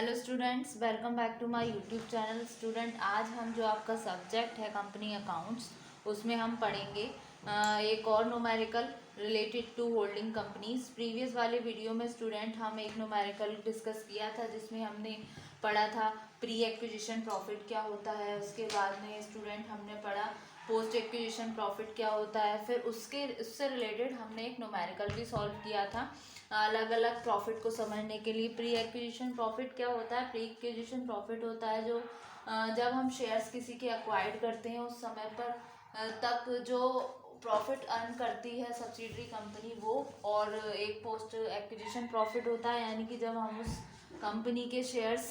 Hello students, welcome back to my YouTube channel. Student, आज हम जो आपका सब्जेक्ट है कंपनी अकाउंट्स, उसमें हम पढ़ेंगे एक और numerical related to holding companies. Previous वाले वीडियो में स्टूडेंट हम एक न्यूमेरिकल डिस्कस किया था जिसमें हमने पढ़ा था प्री एक्विजिशन प्रॉफिट क्या होता है। उसके बाद में स्टूडेंट हमने पढ़ा पोस्ट एक्विजिशन प्रॉफिट क्या होता है। फिर उससे रिलेटेड हमने एक न्यूमेरिकल भी सॉल्व किया था अलग अलग प्रॉफिट को समझने के लिए। प्री एक्विजिशन प्रॉफिट क्या होता है? प्री एक्विजिशन प्रॉफिट होता है जो जब हम शेयर्स किसी के एक्वायर्ड करते हैं उस समय पर तक जो प्रॉफिट अर्न करती है सब्सिडरी कंपनी वो, और एक पोस्ट एक्विजिशन प्रॉफिट होता है यानी कि जब हम उस कंपनी के शेयर्स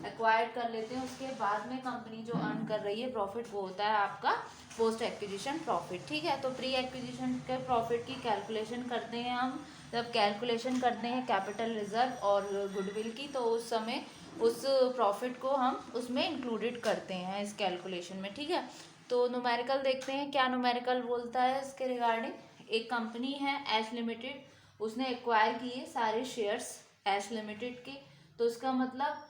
एक्वायर्ड कर लेते हैं उसके बाद में कंपनी जो अर्न कर रही है प्रॉफिट वो होता है आपका पोस्ट एक्विजिशन प्रॉफिट। ठीक है, तो प्री एक्विजिशन के प्रॉफिट की कैलकुलेशन करते हैं हम जब कैलकुलेशन करते हैं कैपिटल रिजर्व और गुडविल की, तो उस समय उस प्रॉफिट को हम उसमें इंक्लूडेड करते हैं इस कैलकुलेशन में। ठीक है, तो न्यूमेरिकल देखते हैं क्या न्यूमेरिकल बोलता है इसके रिगार्डिंग। एक कंपनी है एस लिमिटेड, उसने एक्वायर किए सारे शेयर्स एस लिमिटेड के। तो उसका मतलब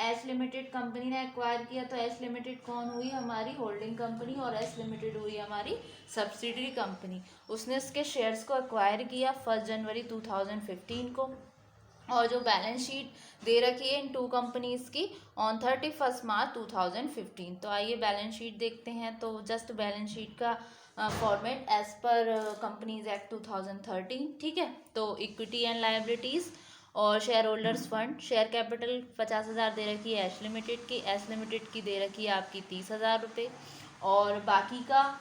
एस लिमिटेड कंपनी ने एक्वायर किया, तो एस लिमिटेड कौन हुई? हमारी होल्डिंग कंपनी, और एस लिमिटेड हुई हमारी सब्सिडरी कंपनी। उसने इसके शेयर्स को एक्वायर किया 1 जनवरी 2015 को, और जो बैलेंस शीट दे रखी है इन टू कंपनीज की ऑन 31 मार्च 2015। तो आइए बैलेंस शीट देखते हैं। तो जस्ट बैलेंस शीट का format as per companies act 2013। ठीक है, तो इक्विटी एंड लायबिलिटीज और share holders fund. Share capital 50,000 दे रखी है एस लिमिटेड की, एस लिमिटेड की दे रखी है आपकी 30,000 रुपये। और बाकी का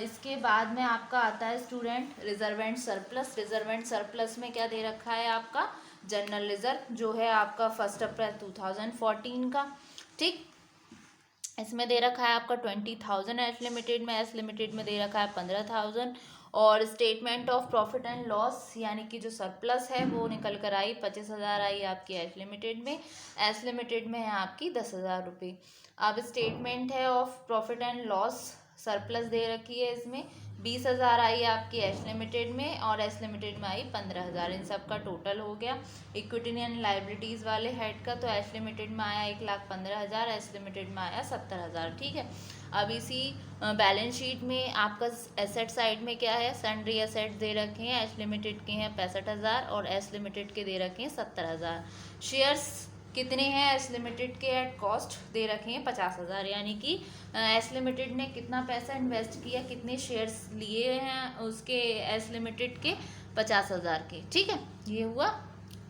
इसके बाद में आपका आता है student reserve and surplus. Reserve and surplus में क्या दे रखा है आपका? जनरल रिजर्व जो है आपका 1 अप्रैल 2014 का। ठीक, इसमें दे रखा है आपका 20,000 एस लिमिटेड में, एस लिमिटेड में दे रखा है 15,000। और statement of profit and loss यानी कि जो सरप्लस है वो निकल कर आई 25,000 आई आपकी एस लिमिटेड में, एस लिमिटेड में है आपकी 10,000 रुपये। अब स्टेटमेंट है of profit and loss, surplus दे रखी है इसमें 20,000 आई आपकी एस लिमिटेड में, और एस लिमिटेड में आई 15,000। इन सब का टोटल हो गया इक्विटी एंड लाइबिलिटीज़ वाले हेड का। तो एस लिमिटेड में आया 1,15,000, एस लिमिटेड में आया 70,000। ठीक है, अब इसी बैलेंस शीट में आपका एसेट साइड में क्या है? सन्ड्री एसेट दे रखे हैं, एस लिमिटेड के हैं 65,000 और एस लिमिटेड के दे रखे हैं 70,000। शेयर्स कितने हैं? एस लिमिटेड के एट कॉस्ट दे रखे हैं 50,000, यानी कि एस लिमिटेड ने कितना पैसा इन्वेस्ट किया, कितने शेयर्स लिए हैं उसके एस लिमिटेड के 50,000 के। ठीक है, ये हुआ।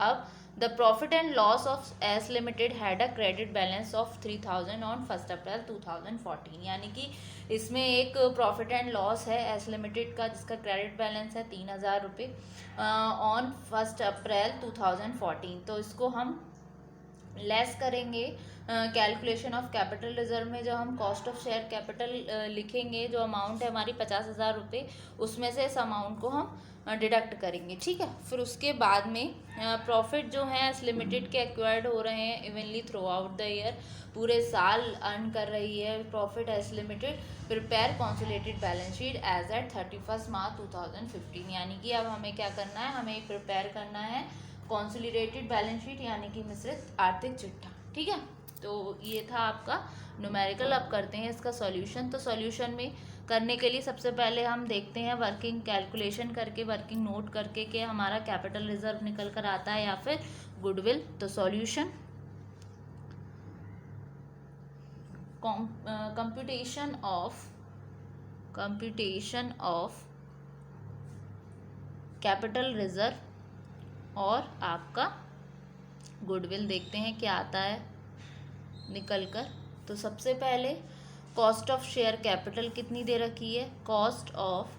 अब the profit and loss of S limited had a credit balance of 3,000 on 1 अप्रैल 2014, यानी कि इसमें एक प्रॉफिट एंड लॉस है एस लिमिटेड का जिसका क्रेडिट बैलेंस है 3,000 रुपये ऑन 1 अप्रैल 2014। तो इसको हम लेस करेंगे कैलकुलेशन ऑफ कैपिटल रिजर्व में। जब हम कॉस्ट ऑफ शेयर कैपिटल लिखेंगे, जो अमाउंट है हमारी 50,000 रुपये, उसमें से इस अमाउंट को हम डिडक्ट करेंगे। ठीक है, फिर उसके बाद में प्रॉफिट जो है एस लिमिटेड के एक्वायर्ड हो रहे हैं evenly throughout the year, पूरे साल अर्न कर रही है profit S limited. Prepare consolidated balance sheet as at 31 March 2015, यानी कि अब हमें क्या करना है? हमें प्रिपेयर करना है कॉन्सोलिडेटेड बैलेंस शीट यानी कि मिश्रित आर्थिक चिट्ठा। ठीक है, तो ये था आपका न्यूमेरिकल। अब करते हैं इसका सॉल्यूशन। तो सॉल्यूशन में करने के लिए सबसे पहले हम देखते हैं वर्किंग कैलकुलेशन करके, वर्किंग नोट करके कि हमारा कैपिटल रिजर्व निकल कर आता है या फिर गुडविल। तो solution computation of capital reserve और आपका गुडविल देखते हैं क्या आता है निकल कर। तो सबसे पहले कॉस्ट ऑफ शेयर कैपिटल कितनी दे रखी है? कॉस्ट ऑफ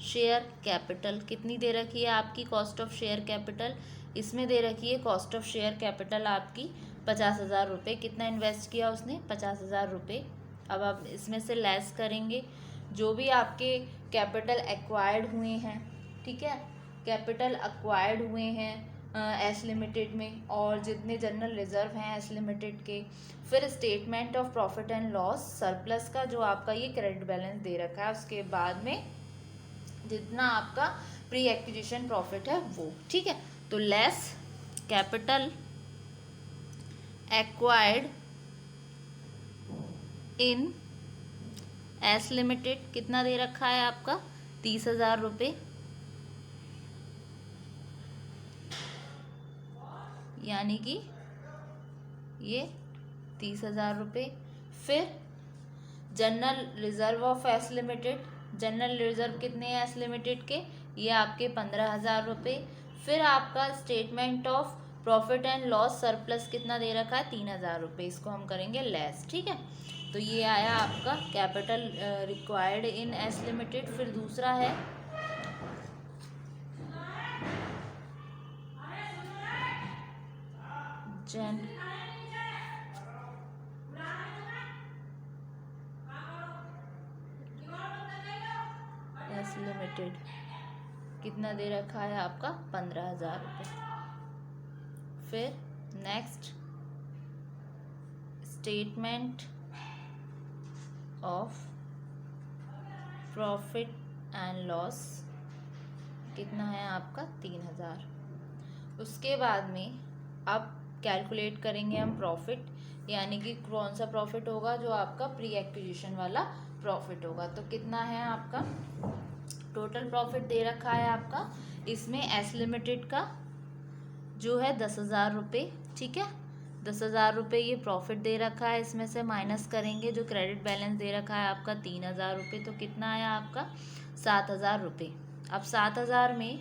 शेयर कैपिटल कितनी दे रखी है आपकी? कॉस्ट ऑफ शेयर कैपिटल इसमें दे रखी है कॉस्ट ऑफ शेयर कैपिटल आपकी 50,000 रुपये। कितना इन्वेस्ट किया उसने? 50,000 रुपये। अब आप इसमें से लेस करेंगे जो भी आपके कैपिटल एक्वायर्ड हुए हैं। ठीक है, कैपिटल एक्वायर्ड हुए हैं एस लिमिटेड में, और जितने जनरल रिजर्व हैं एस लिमिटेड के। फिर statement of profit and loss surplus का जो आपका ये क्रेडिट बैलेंस दे रखा है, उसके बाद में जितना आपका प्री एक्विजिशन प्रॉफिट है वो। ठीक है, तो लेस कैपिटल एक्वायर्ड इन एस लिमिटेड कितना दे रखा है आपका 30,000 रुपये, यानी कि ये 30,000 रुपये। फिर general reserve of S limited, general reserve कितने हैं एस लिमिटेड के, ये आपके 15,000 रुपये। फिर आपका statement of profit and loss surplus कितना दे रखा है 3,000 रुपये, इसको हम करेंगे लेस, ठीक है। तो ये आया आपका capital required in S limited. फिर दूसरा है एस लिमिटेड कितना दे रखा है आपका 15,000 रुपये। फिर next statement of profit and loss कितना है आपका 3,000। उसके बाद में अब कैलकुलेट करेंगे हम प्रॉफिट, यानी कि कौन सा प्रॉफिट होगा, जो आपका प्री एक्विजिशन वाला प्रॉफिट होगा। तो कितना है आपका टोटल प्रॉफिट दे रखा है आपका, इसमें एस लिमिटेड का जो है 10,000 रुपये, ठीक है। 10,000 रुपये ये प्रॉफिट दे रखा है, इसमें से माइनस करेंगे जो क्रेडिट बैलेंस दे रखा है आपका 3,000 रुपये, तो कितना आया आपका 7,000 रुपये। अब 7,000 में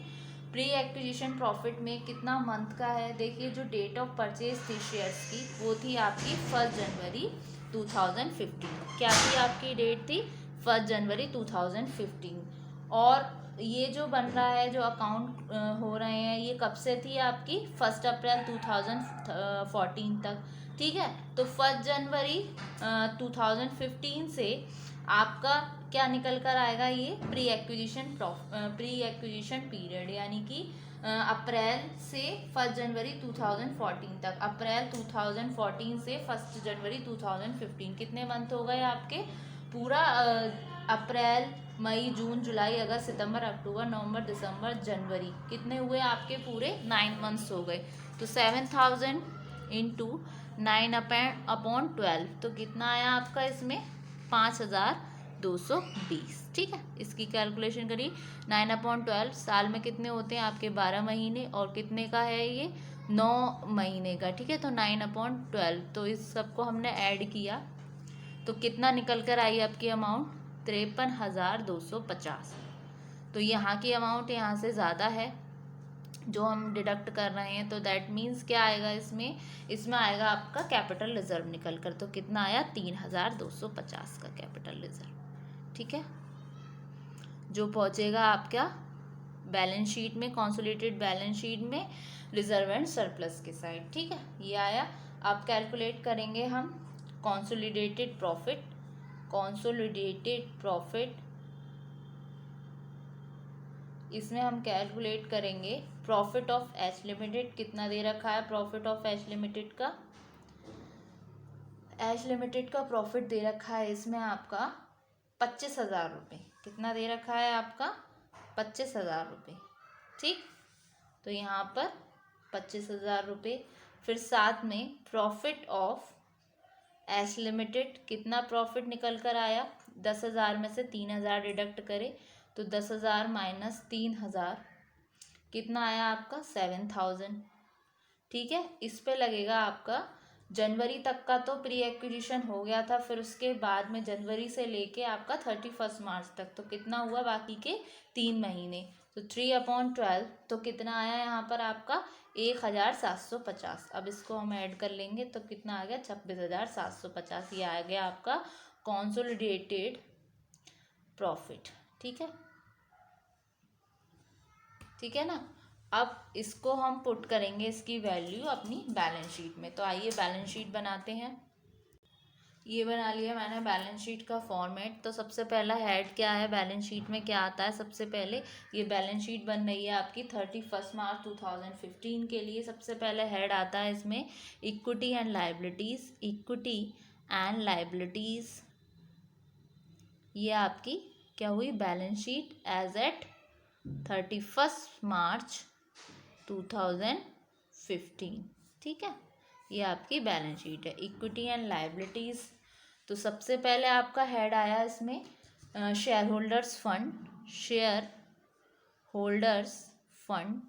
प्री एक्विजिशन प्रॉफिट में कितना मंथ का है, देखिए जो डेट ऑफ परचेज थी शेयर्स की वो थी आपकी 1 जनवरी 2015। क्या थी आपकी डेट थी 1 जनवरी 2015। और ये जो बन रहा है, जो अकाउंट हो रहे हैं, ये कब से थी आपकी 1 अप्रैल 2014 तक, ठीक है। तो 1 जनवरी 2015 से आपका क्या निकल कर आएगा, ये प्री एक्विजिशन पीरियड, यानी कि अप्रैल से 1 जनवरी 2014 तक, अप्रैल 2014 से 1 जनवरी 2015 कितने मंथ हो गए आपके, पूरा अप्रैल मई जून जुलाई अगस्त सितंबर अक्टूबर नवंबर दिसंबर जनवरी, कितने हुए आपके पूरे 9 मंथ्स हो गए। तो 7,000 इंटू 9/12, तो कितना आया आपका इसमें 5,220, ठीक है। इसकी कैलकुलेशन करी 9/12, साल में कितने होते हैं आपके 12 महीने, और कितने का है ये 9 महीने का, ठीक है। तो 9/12, तो इस सबको हमने ऐड किया तो कितना निकल कर आई आपकी अमाउंट 53,250। तो यहाँ की अमाउंट यहाँ से ज़्यादा है जो हम डिडक्ट कर रहे हैं, तो दैट मीन्स क्या आएगा इसमें आएगा आपका कैपिटल रिजर्व निकल कर, तो कितना आया 3,250 का कैपिटल रिजर्व, ठीक है, जो पहुँचेगा आपका बैलेंस शीट में, कंसोलिडेटेड बैलेंस शीट में रिजर्व एंड सरप्लस के साइड, ठीक है। ये आया। अब कैलकुलेट करेंगे हम कंसोलिडेटेड प्रॉफिट, इसमें हम कैलकुलेट करेंगे प्रॉफिट ऑफ एच लिमिटेड, कितना दे रखा है प्रॉफिट ऑफ एच लिमिटेड का, एच लिमिटेड का प्रॉफिट दे रखा है इसमें आपका 25,000 रुपये, कितना दे रखा है आपका 25,000 रुपये, ठीक। तो यहाँ पर 25,000 रुपये। फिर साथ में प्रॉफिट ऑफ एस लिमिटेड, कितना प्रॉफिट निकल कर आया, 10,000 में से 3,000 डिडक्ट करे तो 10,000 माइनस 3,000 कितना आया आपका 7,000, ठीक है। इस पे लगेगा आपका जनवरी तक का तो प्री एक्विजिशन हो गया था, फिर उसके बाद में जनवरी से लेके आपका 31 मार्च तक, तो कितना हुआ बाकी के 3 महीने, तो 3/12, तो कितना आया यहाँ पर आपका 1,750। अब इसको हम ऐड कर लेंगे तो कितना आ गया 26,750, ये आ गया आपका कॉन्सोलिडेटेड प्रॉफिट, ठीक है, ठीक है ना। अब इसको हम पुट करेंगे इसकी वैल्यू अपनी बैलेंस शीट में, तो आइए बैलेंस शीट बनाते हैं। ये बना लिया मैंने बैलेंस शीट का फॉर्मेट। तो सबसे पहला हेड क्या है बैलेंस शीट में, क्या आता है, सबसे पहले ये बैलेंस शीट बन रही है आपकी 31 मार्च 2015 के लिए। सबसे पहले हेड आता है इसमें equity and liabilities, equity and liabilities, ये आपकी क्या हुई balance sheet as at 31 March 2015, ठीक है। ये आपकी बैलेंस शीट है। इक्विटी एंड लायबिलिटीज़, तो सबसे पहले आपका हेड आया इसमें share holders fund. Share holders fund,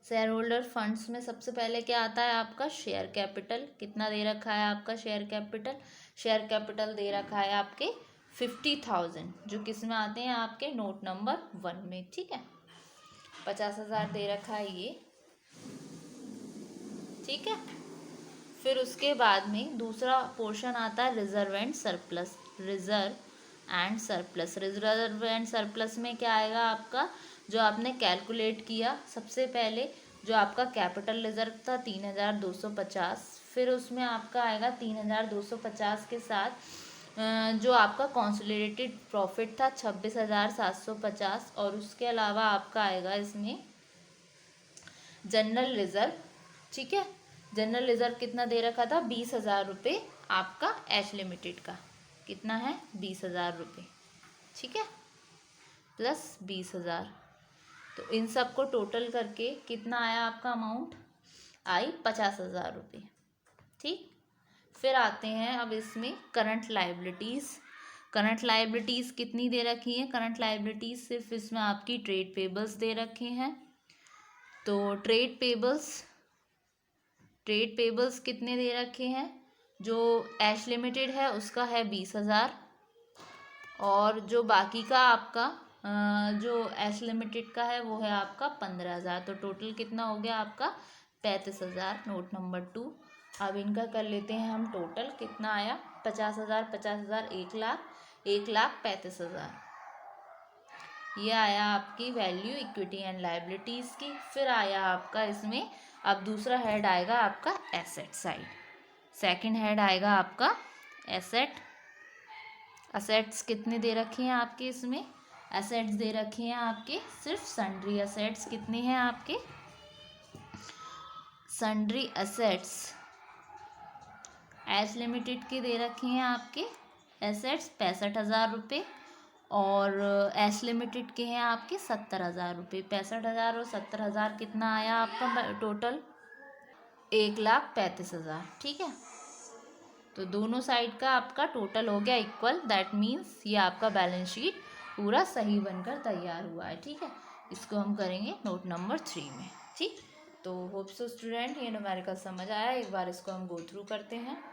share holder funds में सबसे पहले क्या आता है आपका शेयर कैपिटल। कितना दे रखा है आपका शेयर कैपिटल? शेयर कैपिटल दे रखा है आपके 50,000, जो किस में आते हैं आपके नोट नंबर 1 में, ठीक है। 50,000 दे रखा है ये, ठीक है। फिर उसके बाद में दूसरा पोर्शन आता है reserve and surplus. Reserve and surplus, reserve and surplus में क्या आएगा आपका, जो आपने कैलकुलेट किया सबसे पहले, जो आपका कैपिटल रिजर्व था 3,250, फिर उसमें आपका आएगा 3,250 के साथ जो आपका कंसोलिडेटेड प्रॉफिट था 26,750, और उसके अलावा आपका आएगा इसमें जनरल रिजर्व, ठीक है। जनरल रिजर्व कितना दे रखा था? 20,000 रुपये आपका एच लिमिटेड का। कितना है? 20,000 रुपये, ठीक है, प्लस 20,000। तो इन सब को टोटल करके कितना आया आपका अमाउंट? आई 50,000 रुपये, ठीक। फिर आते हैं अब इसमें करंट लायबिलिटीज़। करंट लायबिलिटीज़ कितनी दे रखी हैं? करंट लायबिलिटीज़ सिर्फ इसमें आपकी ट्रेड पेबल्स दे रखे हैं। तो ट्रेड पेबल्स कितने दे रखे हैं? जो एच लिमिटेड है उसका है 20,000, और जो बाकी का आपका जो एच लिमिटेड का है वो है आपका 15,000। तो टोटल कितना हो गया आपका? 35,000, नोट नंबर 2। अब इनका कर लेते हैं हम टोटल, कितना आया? 50,000, 50,000, 1,00,000, 1,35,000। ये आया आपकी वैल्यू इक्विटी एंड लायबिलिटीज़ की। फिर आया आपका इसमें, अब दूसरा हेड आएगा आपका एसेट साइड। सेकंड हेड आएगा आपका एसेट। असेट्स कितने दे रखे हैं आपके इसमें? एसेट्स दे रखे हैं आपके सिर्फ सन्ड्री असेट्स। कितने हैं आपके सन्ड्री असेट्स? एच लिमिटेड के दे रखे हैं आपके एसेट्स 65,000 रुपये, और एच लिमिटेड के हैं आपके 70,000 रुपये। 65,000 और 70,000 कितना आया आपका टोटल? 1,35,000, ठीक है। तो दोनों साइड का आपका टोटल हो गया इक्वल, दैट मीन्स ये आपका बैलेंस शीट पूरा सही बनकर तैयार हुआ है, ठीक है। इसको हम करेंगे नोट नंबर 3 में, ठीक। तो होप सो स्टूडेंट ये न्यूमेरिकल समझ आया। एक बार इसको हम गो थ्रू करते हैं।